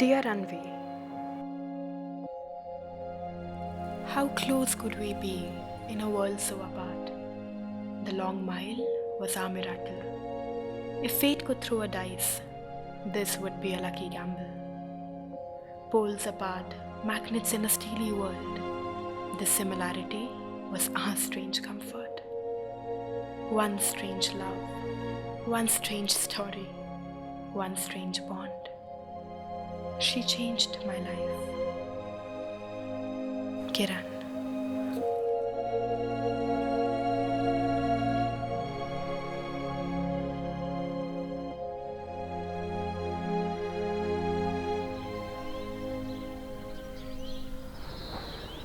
Dear Anvi, how close could we be in a world so apart? The long mile was our miracle. If fate could throw a dice, this would be a lucky gamble. Poles apart, magnets in a steely world. This similarity was our strange comfort. One strange love, one strange story, one strange bond. She changed my life. Kiran.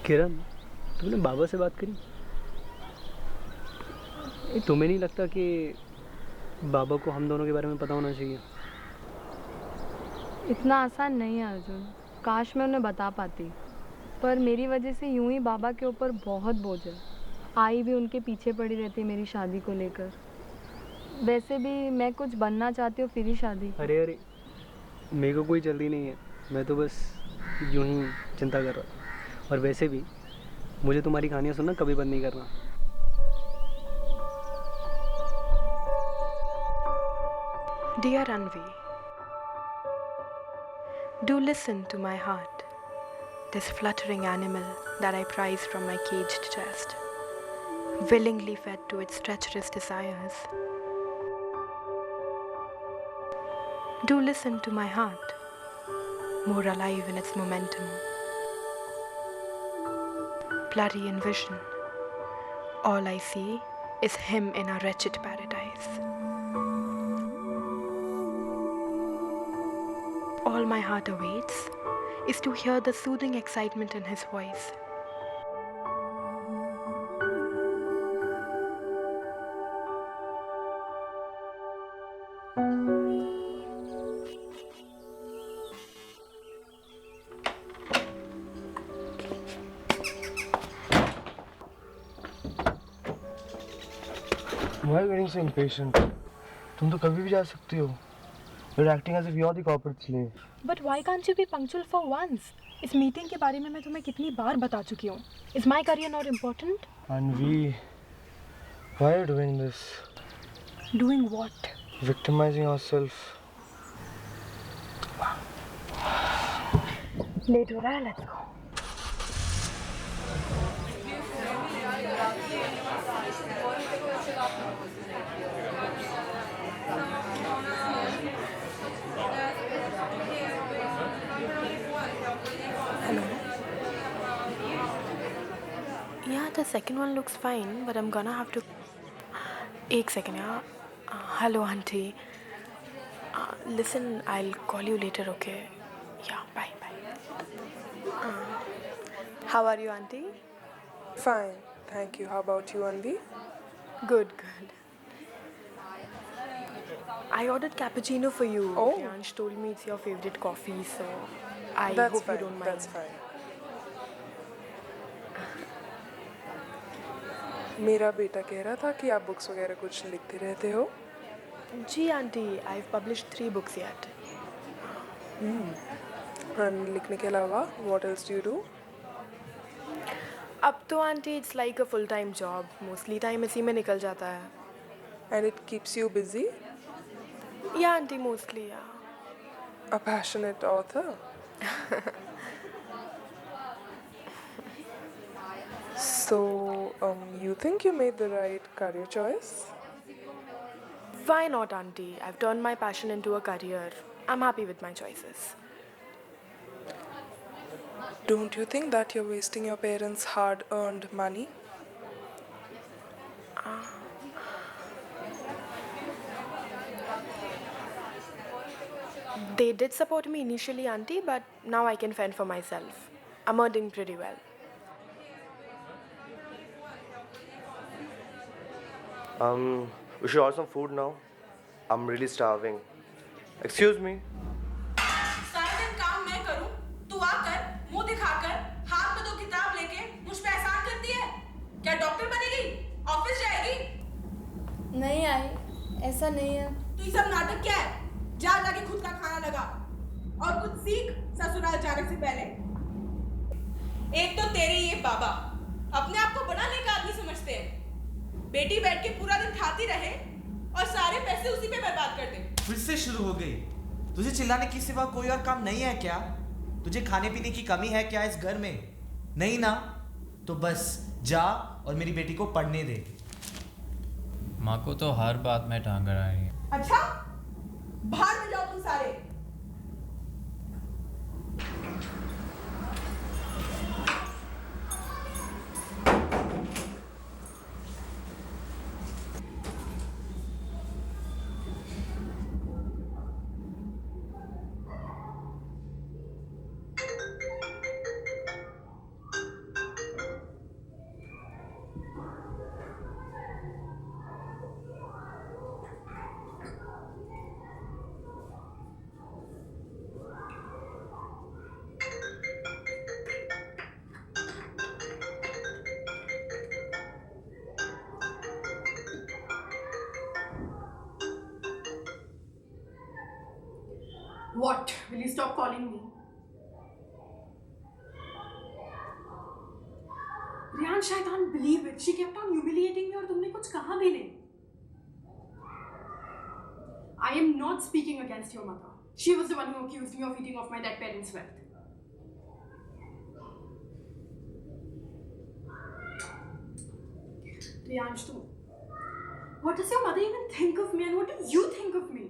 किरण, तुमने बाबा से बात करी? तुम्हें नहीं लगता कि बाबा को हम दोनों के बारे में पता होना चाहिए? इतना आसान नहीं है अर्जुन। काश मैं उन्हें बता पाती, पर मेरी वजह से यूं ही बाबा के ऊपर बहुत बोझ है। आई भी उनके पीछे पड़ी रहती मेरी शादी को लेकर। वैसे भी मैं कुछ बनना चाहती हूँ, फिर ही शादी। अरे मेरे को कोई जल्दी नहीं है, मैं तो बस यूं ही चिंता कर रहा था। और वैसे भी मुझे तुम्हारी कहानियाँ सुनना कभी बंद नहीं करना। Dear Anvi, do listen to my heart, this fluttering animal that I prize from my caged chest, willingly fed to its treacherous desires. Do listen to my heart, more alive in its momentum. Blurry in vision, all I see is him in a wretched paradise. All my heart awaits is to hear the soothing excitement in his voice. Why are you getting so impatient? तुम तो कभी भी जा सकती हो. You're acting as if you're the corporate slave. But why can't you be punctual for once? इस meeting के बारे में मैं तुम्हें कितनी बार बता चुकी हूँ. Is my career not important? Anvi, why are you doing this? Doing what? Victimizing yourself. Late हो रहा है, let's go. Hello. Yeah, the second one looks fine, but I'm gonna have to. एक second, yeah. Hello, auntie. Listen, I'll call you later, okay? Yeah, bye. How are you, auntie? Fine, thank you. How about you, Anvi? Good. I ordered cappuccino for you. Oh. Priyansh told me it's your favorite coffee, so I That's hope fine. you don't mind. That's fine. मेरा बेटा कह रहा था कि आप books वगैरह कुछ लिखते रहते हो. जी aunty, I've published 3 books yet. And लिखने के अलावा what else do you do? अब तो aunty it's like a full time job. Mostly time इसी में निकल जाता है. And it keeps you busy? Yeah aunty, mostly yeah. A passionate author? So, you think you made the right career choice? Why not aunty? I've turned my passion into a career. I'm happy with my choices. Don't you think that you're wasting your parents' hard-earned money? They did support me initially aunty, but now I can fend for myself. I'm earning pretty well. We should order some food now. I'm really starving. Excuse me. सारा दिन काम मैं करूं, तू आकर मुंह दिखाकर हाथ में 2 किताब लेके मुझ पे एहसान करती है. क्या डॉक्टर बनेगी? ऑफिस जाएगी? नहीं आई, ऐसा नहीं है। तो ये सब नाटक क्या है? जा लाके खुद का खाना लगा. और कुछ सीख ससुराल जाने से पहले। एक तो तेरे ये बाबा अपने आप को बड़ा नेक आदमी समझते हैं। बेटी बैठ के पूरा दिन खाती रहे और सारे पैसे उसी पे बर्बाद कर दे। फिर से शुरू हो गई। तुझे चिल्लाने की सिवा कोई और काम नहीं है क्या? तुझे खाने पीने की कमी है क्या इस घर में? नहीं ना? तो बस जा और मेरी बेटी को पढ़ने दे। माँ को तो हर बात में टांग अड़ा रही है। अच्छा, बाहर में जाओ तुम सारे। What? Will you stop calling me? Riyansh, I can't believe it. She kept on humiliating me और तुमने कुछ कहा भी नहीं. I am not speaking against your mother. She was the one who accused me of eating off my dead parents' wealth. Riyansh, what does your mother even think of me and what do you think of me?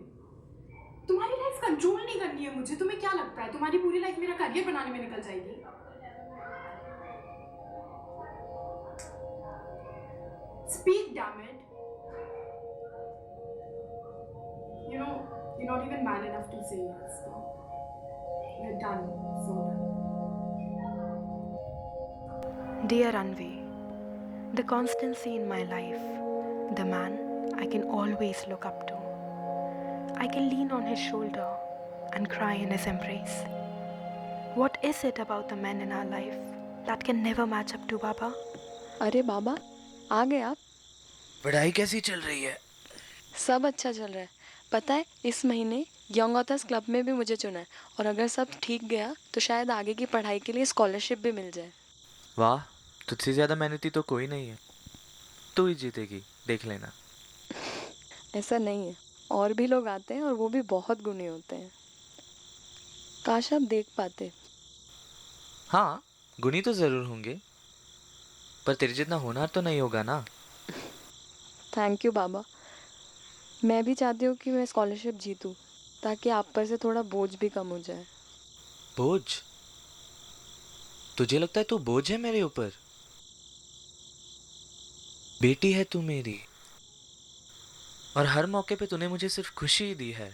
तुम्हारी life control नहीं करनी है मुझे. तुम्हें क्या लगता है तुम्हारी पूरी लाइफ मेरा करियर बनाने में निकल जाएगी? Speak, damn it. You know, you're not even man enough to say yes. So we're done. So done. Dear Anvi, the constancy in my life, the man I can always look up to. I can lean on his shoulder and cry in his embrace. What is it about the men in our life that can never match up to Baba? अरे बाबा, आ गए आप? पढ़ाई कैसी चल रही है? सब अच्छा चल रहा है. पता है, इस महीने यंग ऑथर्स क्लब में भी मुझे चुना है और अगर सब ठीक गया तो शायद आगे की पढ़ाई के लिए स्कॉलरशिप भी मिल जाए. वाह, तुझसे ज़्यादा मेहनती तो कोई नहीं है. तू ही जीतेगी, देख लेना. ऐसा नहीं है, और भी लोग आते हैं और वो भी बहुत गुणी होते हैं. काश आप देख पाते. हाँ, गुणी तो ज़रूर होंगे, पर तेरे जितना होनहार तो नहीं होगा ना. थैंक यू बाबा. मैं भी चाहती हूँ कि मैं स्कॉलरशिप जीतूँ ताकि आप पर से थोड़ा बोझ भी कम हो जाए. बोझ? तुझे लगता है तू बोझ है मेरे ऊपर? बेटी है तू मेरी, और हर मौके पे तूने मुझे सिर्फ खुशी ही दी है.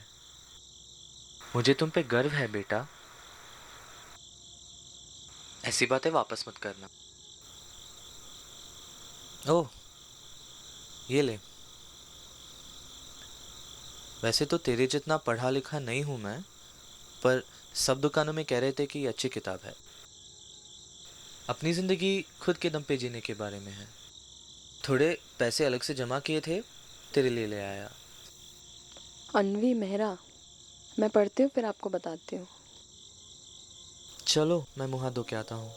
मुझे तुम पे गर्व है बेटा. ऐसी बातें वापस मत करना. ओह, ये ले. वैसे तो तेरे जितना पढ़ा लिखा नहीं हूँ मैं, पर सब दुकानों में कह रहे थे कि ये अच्छी किताब है. अपनी ज़िंदगी खुद के दम पे जीने के बारे में है. थोड़े पैसे अलग से जमा किए थे, तेरे लिए ले आया. अनवी मेहरा, मैं पढ़ती हूँ फिर आपको बताती हूँ. चलो, मैं मुँह हाथ धो के आता हूँ.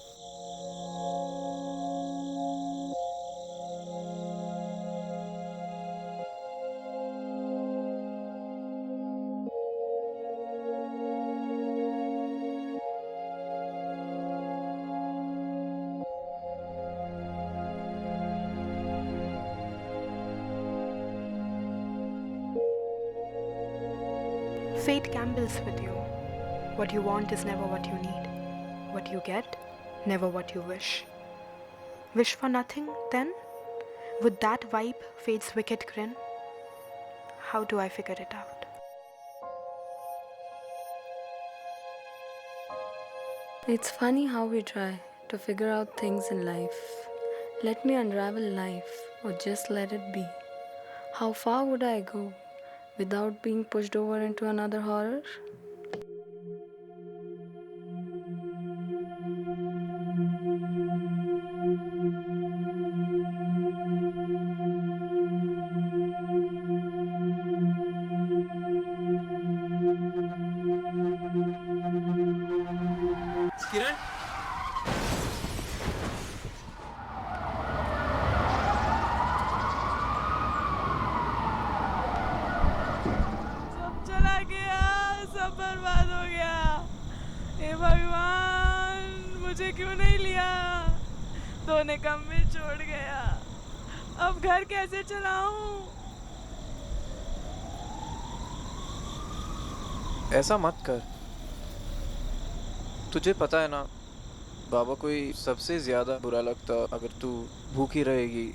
Fate gambles with you. What you want is never what you need. What you get, never what you wish. Wish for nothing, then? Would that wipe fate's wicked grin? How do I figure it out? It's funny how we try to figure out things in life. Let me unravel life or just let it be. How far would I go without being pushed over into another horror? हे भगवान, मुझे क्यों नहीं लिया? धोने कम में छोड़ गया। अब घर कैसे चलाऊं? ऐसा मत कर। तुझे पता है ना, बाबा को ही सबसे ज्यादा बुरा लगता अगर तू भूखी रहेगी।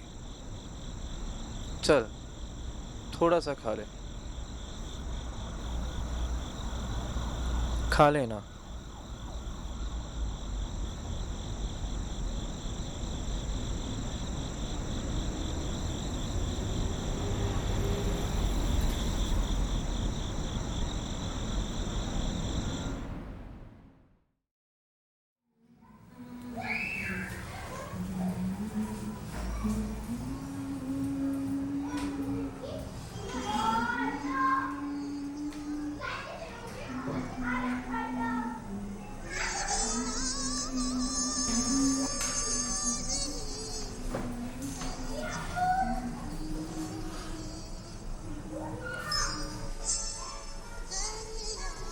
चल, थोड़ा सा खा ले। खा लेना।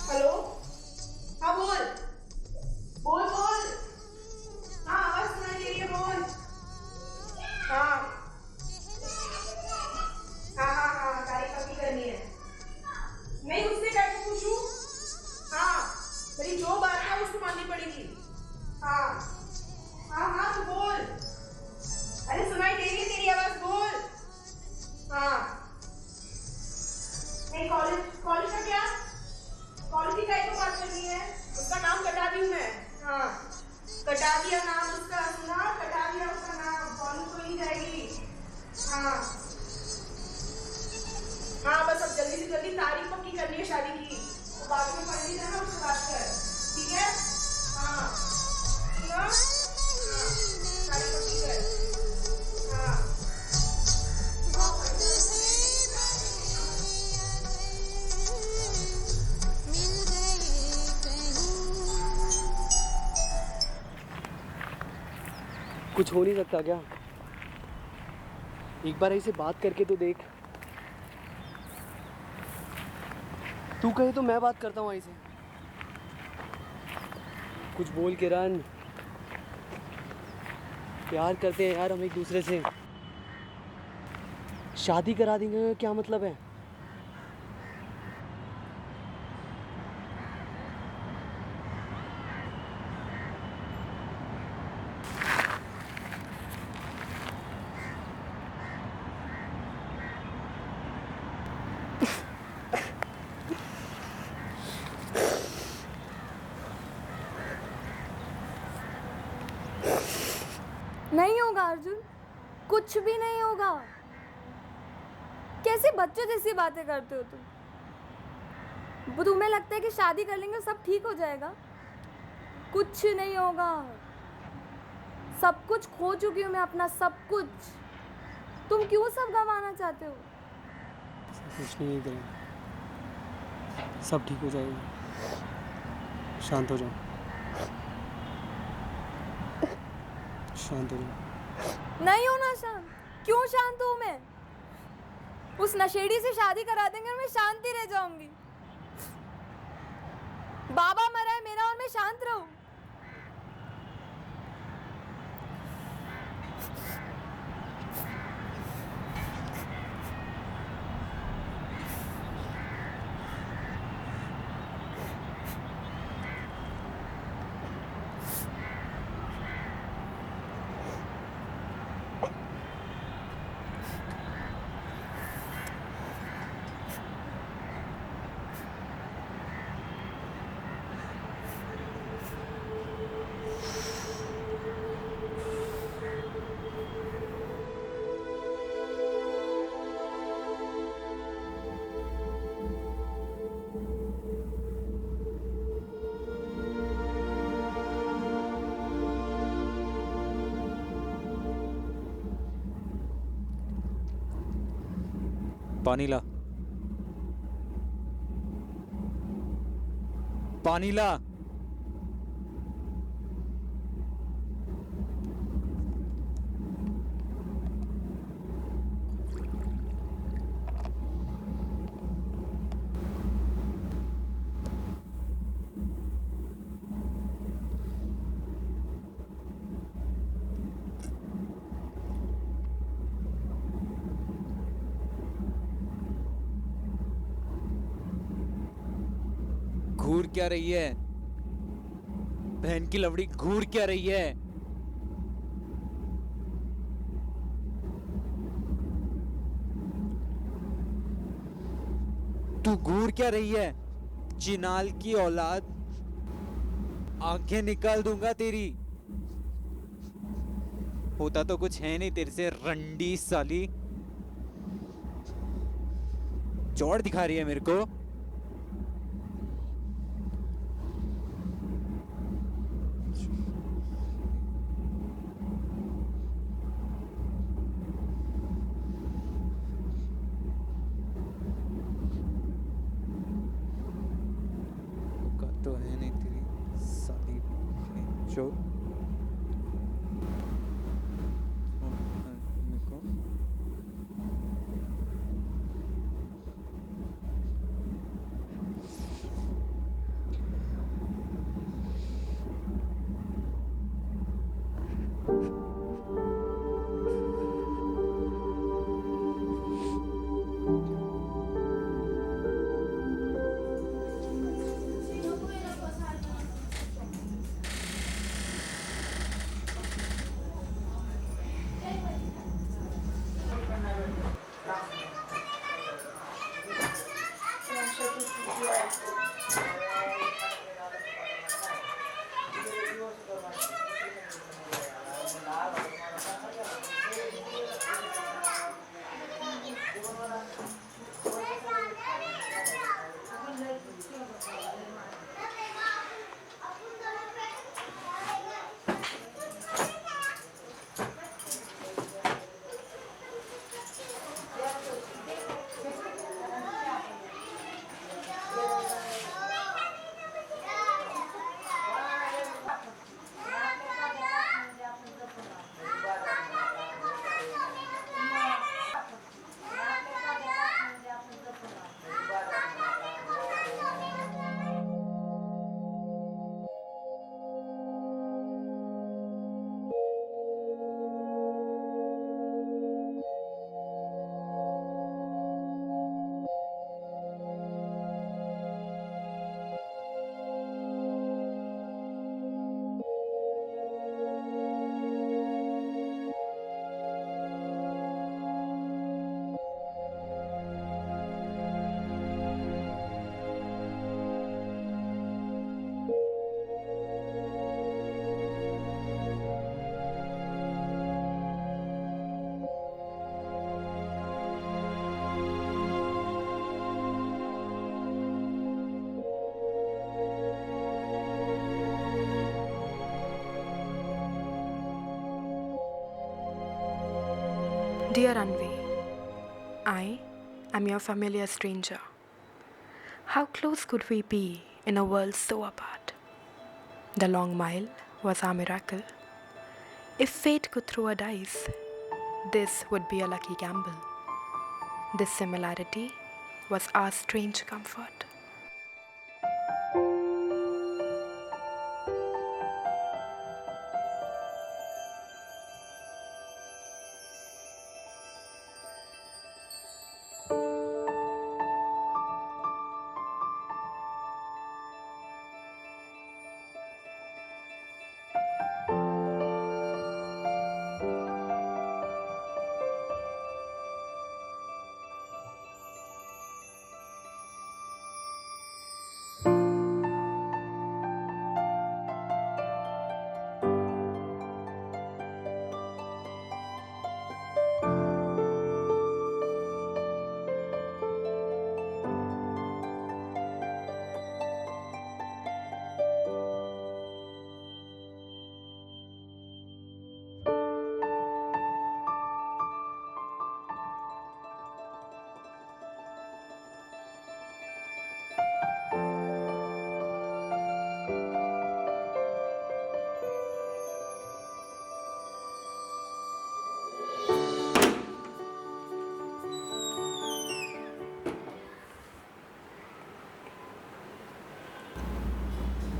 हेलो, हाँ बोल बोल बोल। हाँ आवाज सुनाई दे रही है, बोल। हाँ हाँ हाँ हाँ, तारीफ पक्की करनी है। नहीं, उससे कैसे पूछूं? हाँ, मेरी जो बात है उसको माननी पड़ेगी। हाँ हाँ हाँ, तू बोल। अरे सुनाई दे रही है तेरी आवाज, बोल। हाँ, नहीं कॉलेज कॉलेज का क्या? कॉलेज की गाय को बात करनी है, उसका नाम कटा दी हूँ मैं। हाँ, कटा दिया नाम उसका, सुना? कटा दिया उसका नाम, कॉलेज तो नहीं जाएगी। हाँ हाँ, बस अब जल्दी से जल्दी तारीख पक्की करनी है शादी की। तो बाद में पढ़ ली जाना, उससे बात कर, ठीक है? हाँ सुना? हाँ, तारीख पक्की कर। हाँ कुछ हो नहीं सकता क्या? एक बार ऐसे बात करके तो देख। तू कहे तो मैं बात करता हूँ ऐसे। कुछ बोल किरण, प्यार करते हैं यार हम एक दूसरे से। शादी करा देंगे, क्या मतलब है? नहीं होगा अर्जुन, कुछ भी नहीं होगा। कैसे बच्चों जैसी बातें करते हो तुम? तुम्हें लगता है कि शादी कर लेंगे सब ठीक हो जाएगा? कुछ नहीं होगा। सब कुछ खो चुकी हूँ मैं, अपना सब कुछ। तुम क्यों सब गंवाना चाहते हो? कुछ नहीं करें, सब ठीक हो जाएगा। शांत हो जाओ, शांत हो जाओ। नहीं होना शांत। क्यों शांत हूँ मैं? उस नशेड़ी से शादी करा देंगे और मैं शांति रह जाऊंगी। बाबा मरा है मेरा और मैं शांत रहूं? पानी ला, पानी ला। घूर क्या रही है? बहन की लवड़ी घूर क्या रही है? तू घूर क्या रही है? चिनाल की औलाद, आंखें निकाल दूंगा तेरी। होता तो कुछ है नहीं तेरे से, रंडी साली। चौड़ दिखा रही है मेरे को। तो है नहीं तेरी साली जो मेरे को Dear Anvi, I am your familiar stranger. How close could we be in a world so apart? The long mile was our miracle. If fate could throw a dice, this would be a lucky gamble. This similarity was our strange comfort.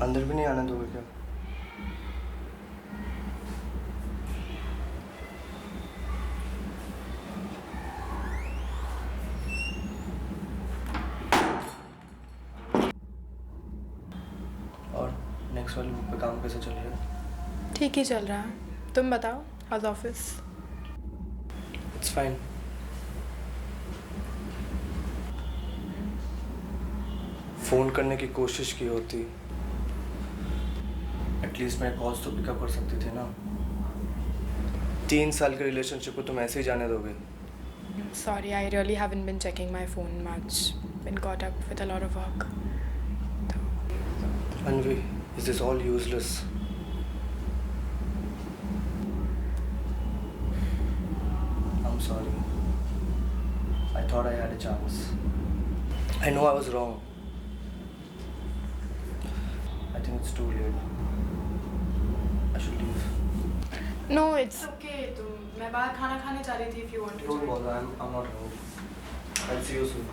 अंदर भी नहीं आने दोगे क्या? Next वाली book पे काम कैसे चल रहा है? ठीक ही चल रहा है। तुम बताओ, house office? It's fine. Phone करने की कोशिश की होती, एटलीस्ट मैं कॉल्स तो पिकअप कर सकती थी ना। 3 साल के रिलेशनशिप को तुम ऐसे ही जाने दोगे? Sorry, I really haven't been checking my phone much. Been caught up with a lot of work. Anvi, is this all useless? I'm sorry. I thought I had a chance. I know I was wrong. I think it's too late. I should leave. No, it's okay. मैं बाहर खाना खाने जा रही थी. If you want to. Don't bother. I'm not hungry. I'll see you soon.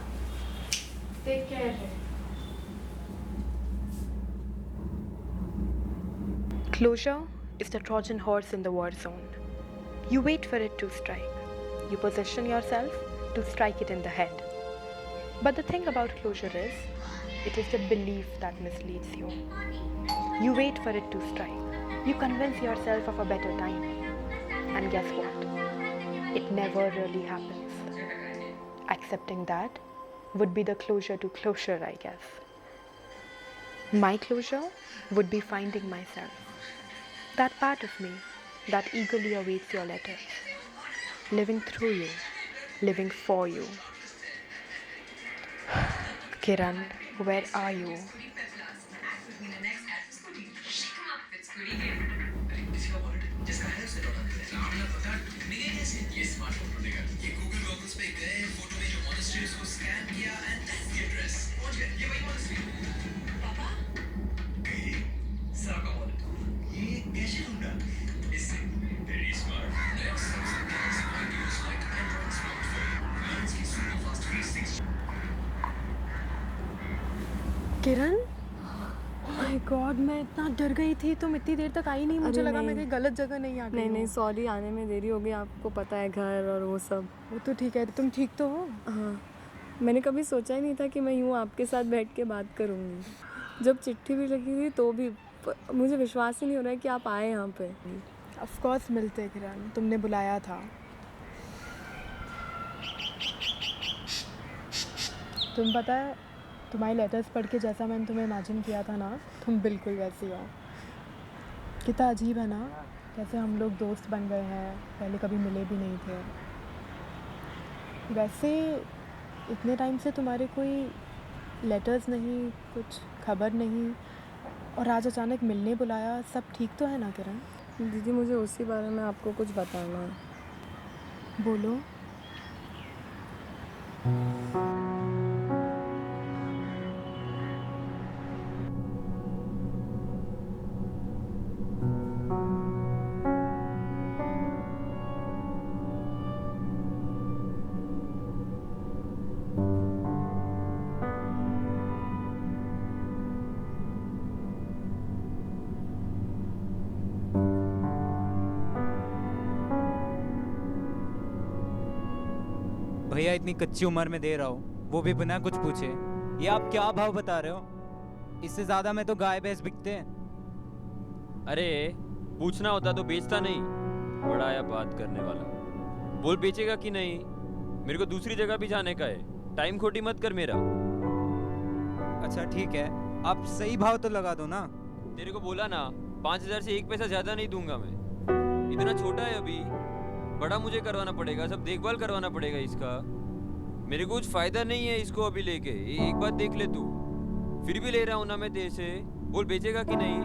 Take care. Closure is the Trojan horse in the war zone. You wait for it to strike. You position yourself to strike it in the head. But the thing about closure is, it is the belief that misleads you. You wait for it to strike. You convince yourself of a better time. And guess what? It never really happens. Accepting that would be the closure to closure, I guess. My closure would be finding myself. That part of me that eagerly awaits your letters. Living through you. Living for you. Kiran, where are you? Kiran, my God, मैं इतना डर गई थी, तुम इतनी देर तक आई नहीं, मुझे लगा मैं कहीं गलत जगह नहीं आ गई। नहीं सॉरी, आने में देरी हो गई, आपको पता है घर और वो सब। वो तो ठीक है, तुम ठीक तो हो? हाँ, मैंने कभी सोचा ही नहीं था कि मैं यूँ आपके साथ बैठ के बात करूँगी। जब चिट्ठी भी लगी थी तो भी मुझे विश्वास ही नहीं हो रहा है कि आप आए यहाँ पे। ऑफ कोर्स मिलते किरण, तुमने बुलाया था। तुम पता है, तुम्हारे लेटर्स पढ़ के जैसा मैंने तुम्हें इमेजिन किया था ना, तुम बिल्कुल वैसी हो। कितना अजीब है ना, कैसे हम लोग दोस्त बन गए हैं, पहले कभी मिले भी नहीं थे। वैसे इतने टाइम से तुम्हारे कोई लेटर्स नहीं, कुछ खबर नहीं, और आज अचानक मिलने बुलाया, सब ठीक तो है ना किरण? दीदी, मुझे उसी बारे में आपको कुछ बताना है। बोलो। भैया इतनी कच्ची उम्र में दे रहा हूँ, वो भी बिना कुछ पूछे। ये आप क्या भाव बता रहे हो? इससे ज्यादा में तो गाय भैंस बिकते हैं। अरे पूछना होता तो बेचता नहीं, बड़ा आया बात करने वाला। बोल बेचेगा कि नहीं? मेरे को दूसरी जगह भी जाने का है, टाइम खोटी मत कर मेरा। अच्छा ठीक है, आप सही भाव तो लगा दो ना। तेरे को बोला ना, 5,000 से 1 पैसा ज्यादा नहीं दूंगा मैं। इतना छोटा है अभी, बड़ा मुझे करवाना पड़ेगा, सब देखभाल करवाना पड़ेगा इसका। मेरे को कुछ फायदा नहीं है इसको अभी लेके। एक बात देख ले तू, फिर भी ले रहा हूँ ना मैं तेरे से। बोल बेचेगा कि नहीं?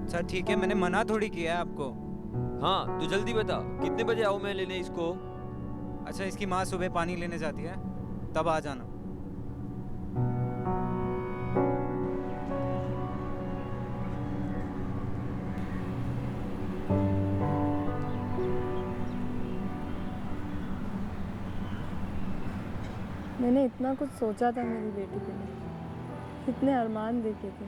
अच्छा ठीक है, मैंने मना थोड़ी किया है आपको। हाँ तो जल्दी बता, कितने बजे आऊँ मैं लेने इसको? अच्छा, इसकी माँ सुबह पानी लेने जाती है, तब आ जाना। मैंने इतना कुछ सोचा था मेरी बेटी के लिए, इतने अरमान देखे थे,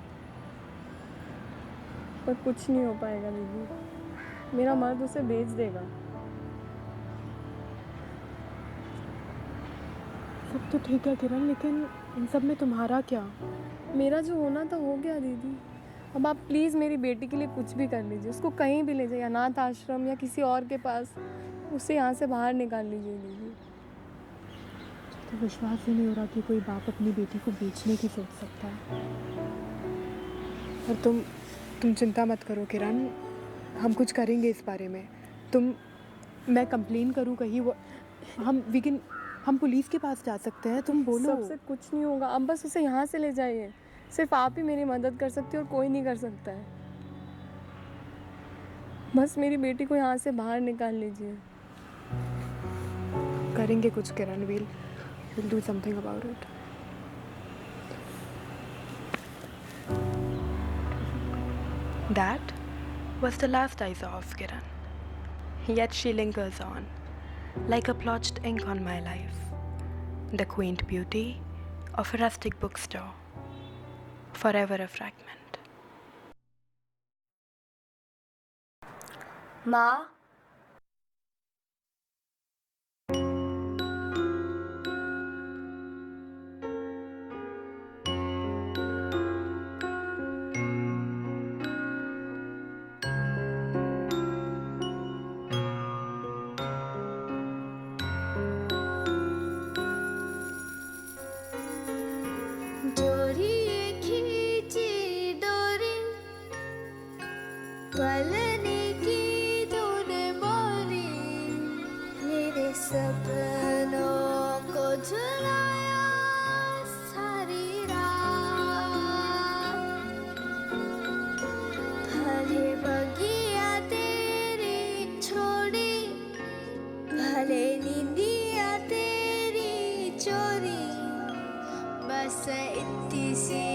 पर कुछ नहीं हो पाएगा दीदी। मेरा मर्द उसे बेच देगा। सब तो ठीक है किरण, लेकिन इन सब में तुम्हारा क्या? मेरा जो होना था हो गया दीदी। अब आप प्लीज़ मेरी बेटी के लिए कुछ भी कर लीजिए, उसको कहीं भी ले जाइए, अनाथ आश्रम या किसी और के पास, उसे यहाँ से बाहर निकाल लीजिए दीदी। तो विश्वास ही नहीं हो रहा कि कोई बाप अपनी बेटी को बेचने की सोच सकता है। और तुम चिंता मत करो किरण, हम कुछ करेंगे इस बारे में। मैं कंप्लेन करूँ कहीं, वो हम पुलिस के पास जा सकते हैं, तुम बोलो। सबसे कुछ नहीं होगा, अब बस उसे यहाँ से ले जाइए। सिर्फ आप ही मेरी मदद कर सकती हो और कोई नहीं कर सकता है। बस मेरी बेटी को यहाँ से बाहर निकाल लीजिए। करेंगे कुछ किरण, we'll do something about it. That was the last I saw of Kiran. Yet she lingers on, like a blotched ink on my life. The quaint beauty of a rustic bookstore, forever a fragment. माँ, डोरी खींची डोरी, पलने की धुन बोली, मेरे सपनों को झुलाया सारी रात। भले बगिया तेरी छोड़ी, भले नींदिया तेरी चोरी, बस इतनी सी